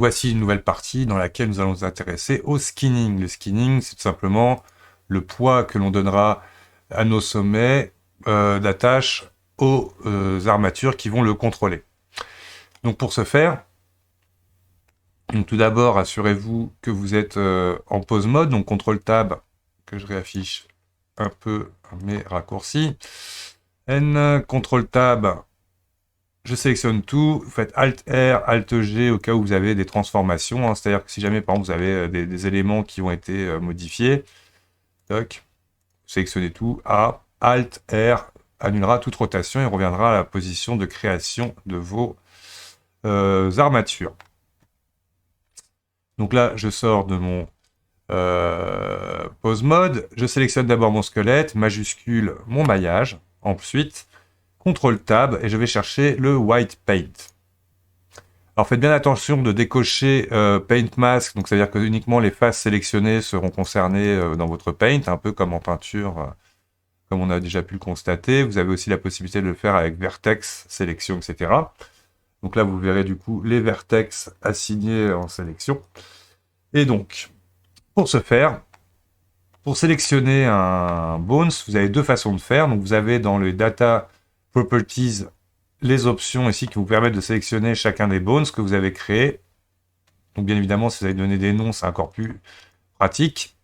voici une nouvelle partie dans laquelle nous allons nous intéresser au skinning. Le skinning, c'est tout simplement le poids que l'on donnera à nos sommets d'attache aux armatures qui vont le contrôler. Donc pour ce faire, donc tout d'abord, assurez-vous que vous êtes en pause mode, donc CTRL Tab, que je réaffiche un peu mes raccourcis. N, CTRL Tab, je sélectionne tout, vous faites Alt R, Alt G au cas où vous avez des transformations, hein, c'est-à-dire que si jamais par exemple vous avez des éléments qui ont été modifiés, toc, sélectionnez tout, A, Alt R annulera toute rotation et reviendra à la position de création de vos armatures. Donc là, je sors de mon pause mode, je sélectionne d'abord mon squelette, majuscule mon maillage, ensuite CTRL Tab et je vais chercher le White Paint. Alors faites bien attention de décocher Paint Mask, donc c'est-à-dire que uniquement les faces sélectionnées seront concernées dans votre Paint, un peu comme en peinture, comme on a déjà pu le constater. Vous avez aussi la possibilité de le faire avec Vertex, Sélection, etc. Donc là, vous verrez du coup les vertex assignés en sélection. Et donc, pour ce faire, pour sélectionner un bones, vous avez deux façons de faire. Donc vous avez dans le Data Properties les options ici qui vous permettent de sélectionner chacun des bones que vous avez créés. Donc bien évidemment, si vous avez donné des noms, c'est encore plus pratique.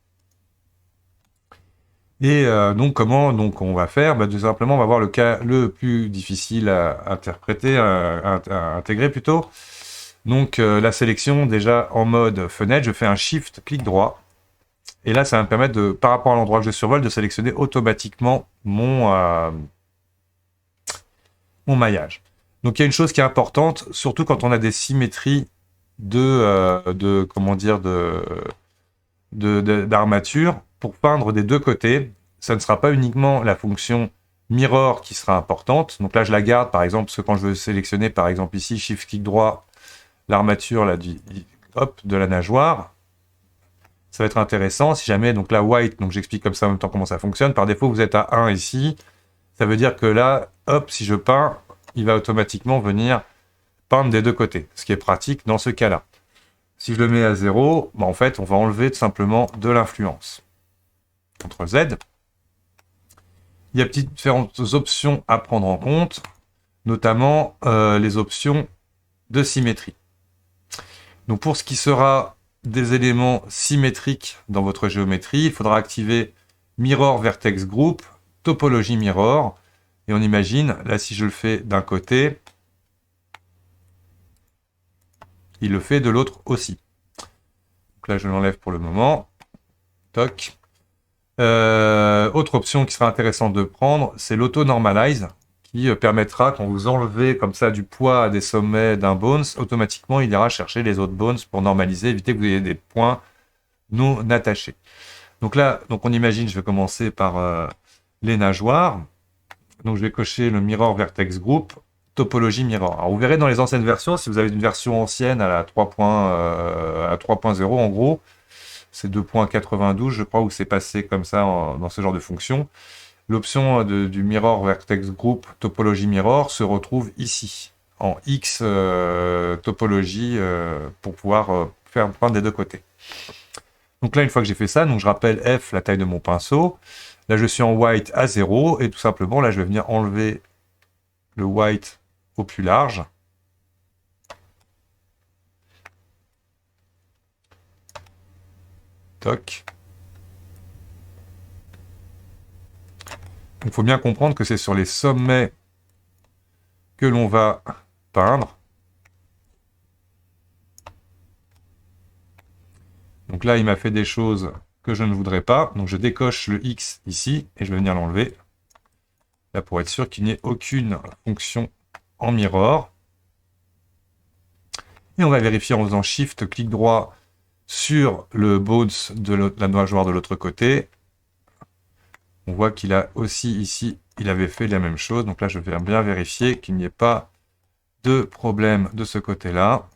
Et donc comment donc on va faire Tout simplement, on va voir le cas le plus difficile à interpréter, à intégrer plutôt. Donc la sélection déjà en mode fenêtre, je fais un Shift, clic droit. Et là, ça va me permettre de, par rapport à l'endroit que je survole, de sélectionner automatiquement mon maillage. Donc il y a une chose qui est importante, surtout quand on a des symétries comment dire, d'armature, pour peindre des deux côtés, ça ne sera pas uniquement la fonction mirror qui sera importante. Donc là, je la garde, par exemple, parce que quand je veux sélectionner, par exemple ici, Shift clic droit, l'armature là, de la nageoire, ça va être intéressant. Si jamais, donc là, white, donc j'explique comme ça en même temps comment ça fonctionne. Par défaut, vous êtes à 1 ici. Ça veut dire que là, hop, si je peins, il va automatiquement venir peindre des deux côtés, ce qui est pratique dans ce cas-là. Si je le mets à 0, en fait, on va enlever tout simplement de l'influence. CTRL Z. Il y a différentes options à prendre en compte, notamment les options de symétrie. Donc pour ce qui sera des éléments symétriques dans votre géométrie, il faudra activer Mirror Vertex Group, Topologie Mirror, et on imagine, là si je le fais d'un côté, il le fait de l'autre aussi. Donc là je l'enlève pour le moment. Toc. Autre option qui sera intéressante de prendre, c'est l'auto-normalize, qui permettra, quand vous enlevez comme ça du poids à des sommets d'un bones, automatiquement il ira chercher les autres bones pour normaliser, éviter que vous ayez des points non attachés. Donc là, donc on imagine, je vais commencer par les nageoires. Donc je vais cocher le Mirror Vertex Group, Topologie Mirror. Alors vous verrez dans les anciennes versions, si vous avez une version ancienne à la 3.0 en gros, c'est 2.92 je crois, où c'est passé comme ça dans ce genre de fonction. L'option du Mirror Vertex Group Topologie Mirror se retrouve ici, en X topologie, pour pouvoir faire peindre des deux côtés. Donc là, une fois que j'ai fait ça, donc je rappelle F, la taille de mon pinceau. Là, je suis en white à 0, et tout simplement, là, je vais venir enlever le white au plus large. Toc. Il faut bien comprendre que c'est sur les sommets que l'on va peindre. Donc là, il m'a fait des choses que je ne voudrais pas. Donc je décoche le X ici et je vais venir l'enlever. Là, pour être sûr qu'il n'y ait aucune fonction en mirror. Et on va vérifier en faisant Shift, clic droit sur le bones de la nageoire de l'autre côté. On voit qu'il a aussi ici, il avait fait la même chose. Donc là, je vais bien vérifier qu'il n'y ait pas de problème de ce côté-là.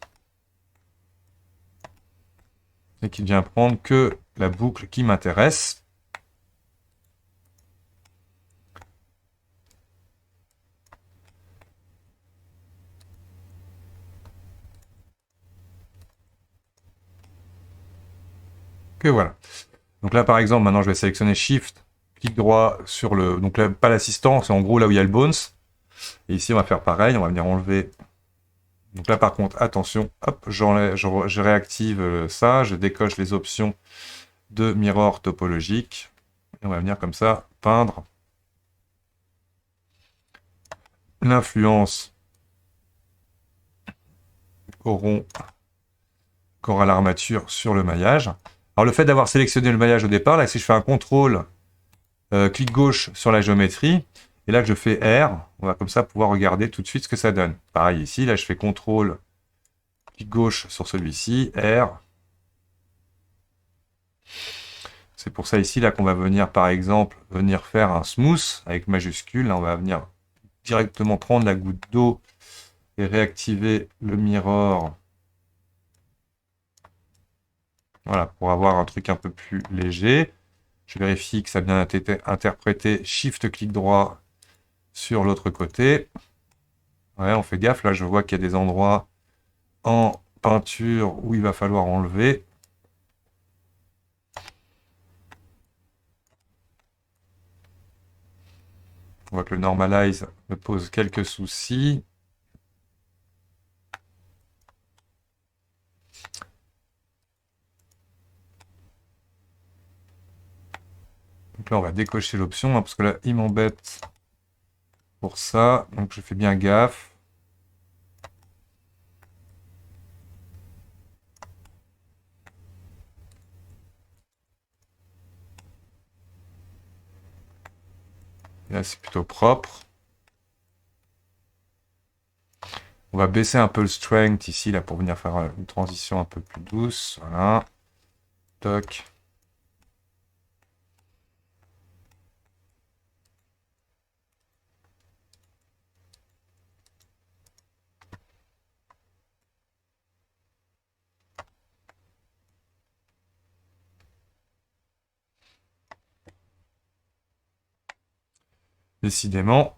Et qu'il vient prendre que la boucle qui m'intéresse. que voilà. Donc là, par exemple, maintenant, je vais sélectionner Shift, clic droit sur le... Donc là, pas l'assistant, c'est en gros là où il y a le bones. Et ici, on va faire pareil, on va venir enlever... Donc là, par contre, attention, hop, je réactive ça, je décoche les options de mirror topologique. Et on va venir comme ça, peindre l'influence qu'aura l'armature sur le maillage. Alors le fait d'avoir sélectionné le maillage au départ, là, si je fais un contrôle, clic gauche sur la géométrie, et là que je fais R, on va comme ça pouvoir regarder tout de suite ce que ça donne. Pareil ici, là je fais contrôle, clic gauche sur celui-ci, R. C'est pour ça ici là qu'on va venir par exemple venir faire un smooth avec majuscule. Là on va venir directement prendre la goutte d'eau et réactiver le mirror. Voilà, pour avoir un truc un peu plus léger. Je vérifie que ça a bien été interprété. Shift clic droit sur l'autre côté. Ouais, on fait gaffe. Là, je vois qu'il y a des endroits en peinture où il va falloir enlever. On voit que le normalize me pose quelques soucis. Donc là, on va décocher l'option, hein, parce que là, il m'embête pour ça. Donc je fais bien gaffe. Et là, c'est plutôt propre. On va baisser un peu le strength ici, là, pour venir faire une transition un peu plus douce. Voilà. Toc. Décidément,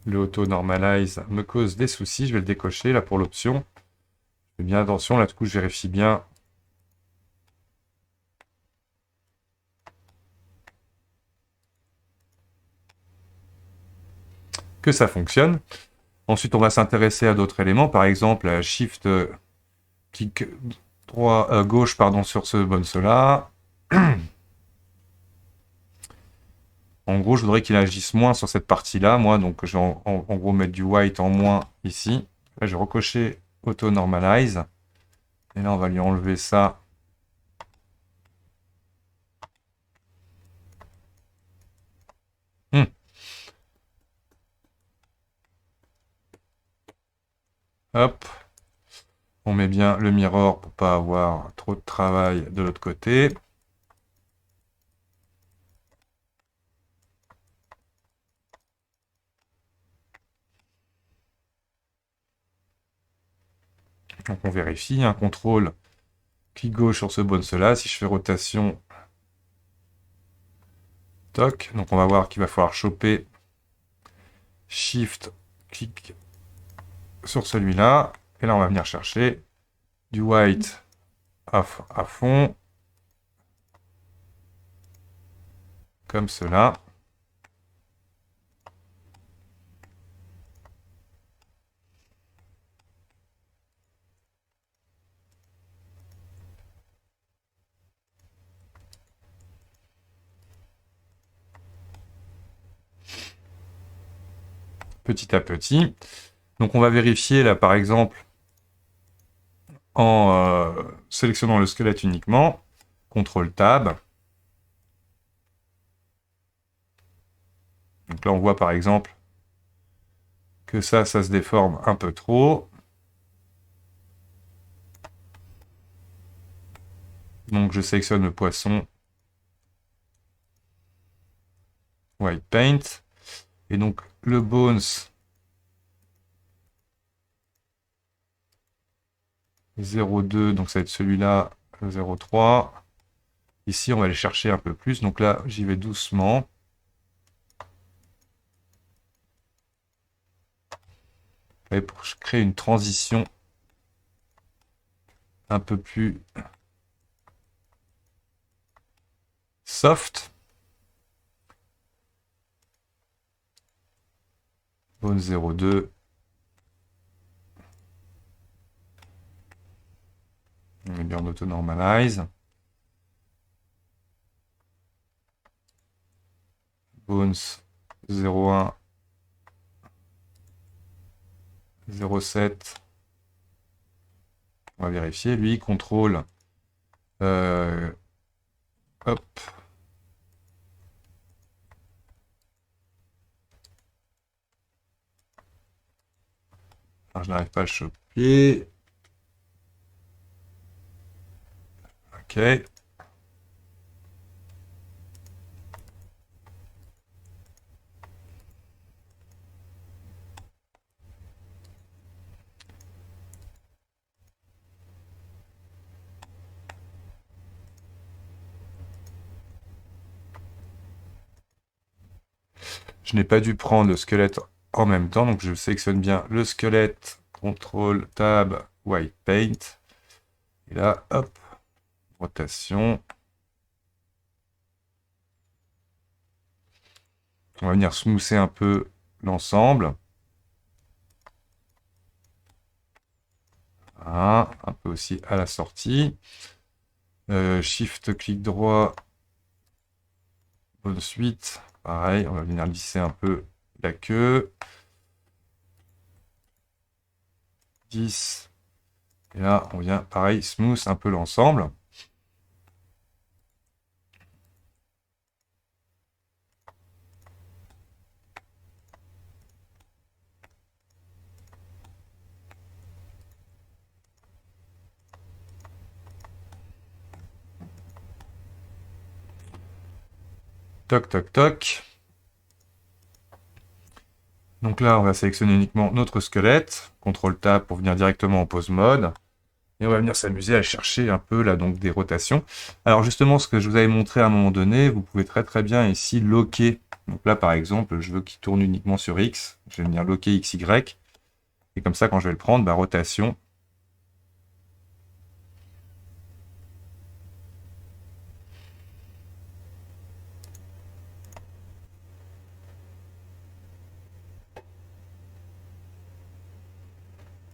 le auto normalize me cause des soucis. Je vais le décocher là pour l'option. Fais bien attention, là, du coup, je vérifie bien. Que ça fonctionne. Ensuite, on va s'intéresser à d'autres éléments. Par exemple, Shift, clic droit, gauche, pardon, sur ce bonce-là. En gros, je voudrais qu'il agisse moins sur cette partie-là, moi. Donc, je vais en gros mettre du white en moins ici. Là, je vais recocher Auto Normalize. Et là, on va lui enlever ça. Hmm. Hop. On met bien le mirror pour pas avoir trop de travail de l'autre côté. Donc on vérifie, un contrôle, clic gauche sur ce bonce-là. Si je fais rotation, toc. Donc on va voir qu'il va falloir choper Shift, clic sur celui-là. Et là, on va venir chercher du white à fond, comme cela. Petit à petit. Donc on va vérifier là, par exemple, en sélectionnant le squelette uniquement, CTRL Tab. Donc là, on voit par exemple que ça se déforme un peu trop. Donc je sélectionne le poisson White Paint. Et donc le Bones 0,2, donc ça va être celui-là, 0,3. Ici, on va aller chercher un peu plus. Donc là, j'y vais doucement. Et pour créer une transition un peu plus soft. Bone 0,2. On met bien en auto-normalize. Bones 0,1. 0,7. On va vérifier. Lui, contrôle. Hop. Alors, je n'arrive pas à le choper. Ok. Je n'ai pas dû prendre le squelette en même temps, donc je sélectionne bien le squelette, CTRL, Tab, White Paint. Et là, hop, rotation. On va venir smoother un peu l'ensemble. Voilà, un peu aussi à la sortie. Shift, clic droit. Ensuite, pareil, on va venir lisser un peu la queue. 10. Et là, on vient, pareil, smooth un peu l'ensemble. Toc, toc, toc. Donc là, on va sélectionner uniquement notre squelette. CTRL-Tab pour venir directement en pose mode. Et on va venir s'amuser à chercher un peu là donc des rotations. Alors justement, ce que je vous avais montré à un moment donné, vous pouvez très très bien ici locker. Donc là, par exemple, je veux qu'il tourne uniquement sur X. Je vais venir locker XY. Et comme ça, quand je vais le prendre, bah, rotation.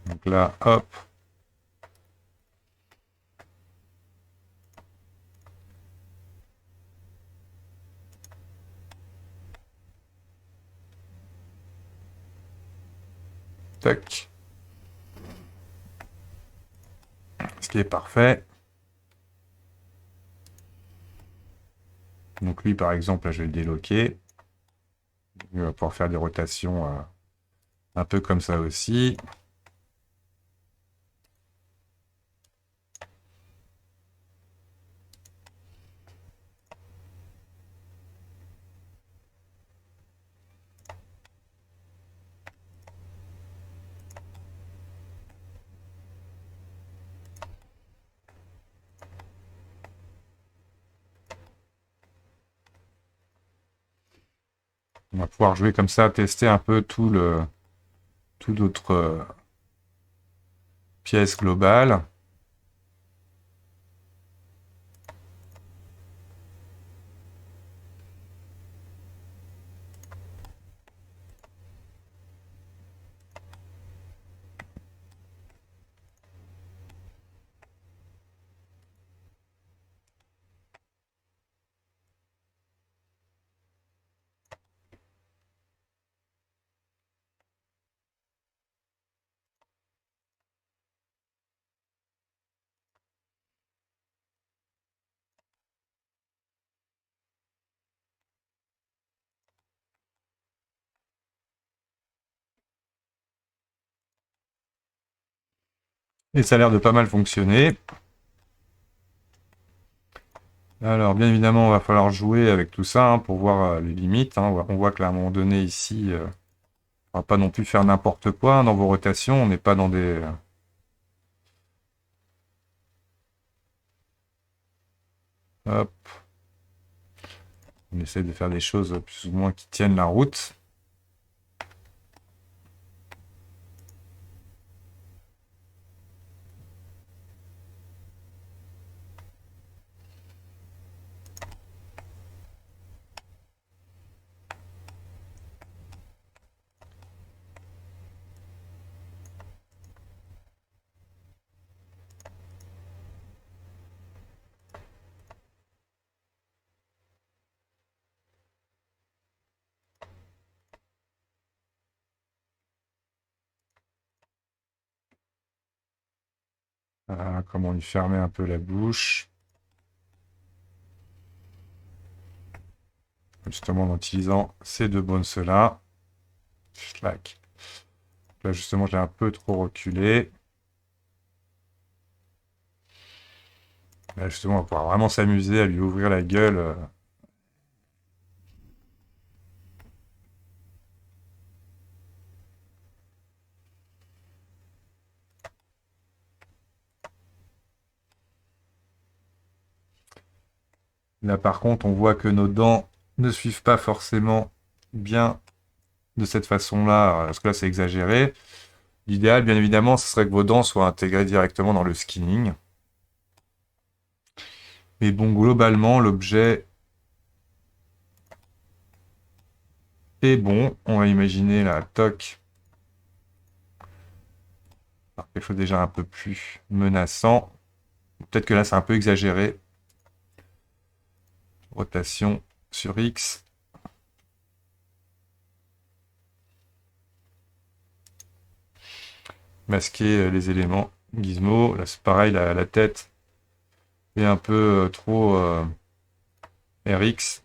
Donc là, hop. Tac. Ce qui est parfait. Donc lui, par exemple, là, je vais le déloquer. Il va pouvoir faire des rotations un peu comme ça aussi. On va pouvoir jouer comme ça, tester un peu tout d'autres pièces globales. Et ça a l'air de pas mal fonctionner. Alors, bien évidemment, on va falloir jouer avec tout ça hein, pour voir les limites. Hein. On voit qu'à un moment donné, ici, on va pas non plus faire n'importe quoi hein, dans vos rotations. On n'est pas dans des... hop. On essaie de faire des choses plus ou moins qui tiennent la route. Voilà, comment lui fermer un peu la bouche. Justement en utilisant ces deux bones-là. Schlack. Là, justement, j'ai un peu trop reculé. Là, justement, on va pouvoir vraiment s'amuser à lui ouvrir la gueule. Là, par contre, on voit que nos dents ne suivent pas forcément bien de cette façon-là, parce que là, c'est exagéré. L'idéal, bien évidemment, ce serait que vos dents soient intégrées directement dans le skinning. Mais bon, globalement, l'objet est bon. On va imaginer la toque. Quelque chose déjà un peu plus menaçant. Peut-être que là, c'est un peu exagéré. Rotation sur X. Masquer les éléments. Gizmo. Là, c'est pareil, la tête est un peu trop RX.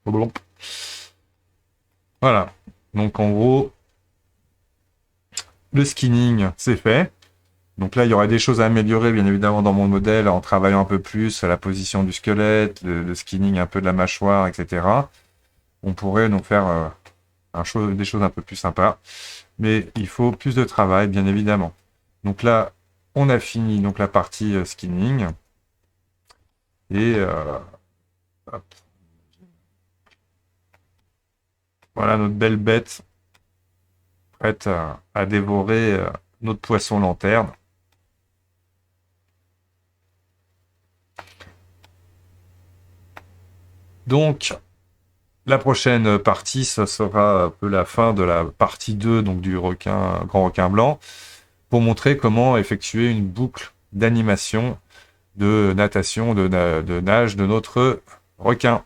Bon. Voilà. Donc, en gros, le skinning, c'est fait. Donc là, il y aurait des choses à améliorer, bien évidemment, dans mon modèle, en travaillant un peu plus la position du squelette, le skinning un peu de la mâchoire, etc. On pourrait donc faire des choses un peu plus sympas. Mais il faut plus de travail, bien évidemment. Donc là, on a fini donc la partie skinning. Et hop. Voilà notre belle bête prête à dévorer notre poisson lanterne. Donc, la prochaine partie, ce sera un peu la fin de la partie 2 donc du grand requin blanc, pour montrer comment effectuer une boucle d'animation de natation, de nage de notre requin.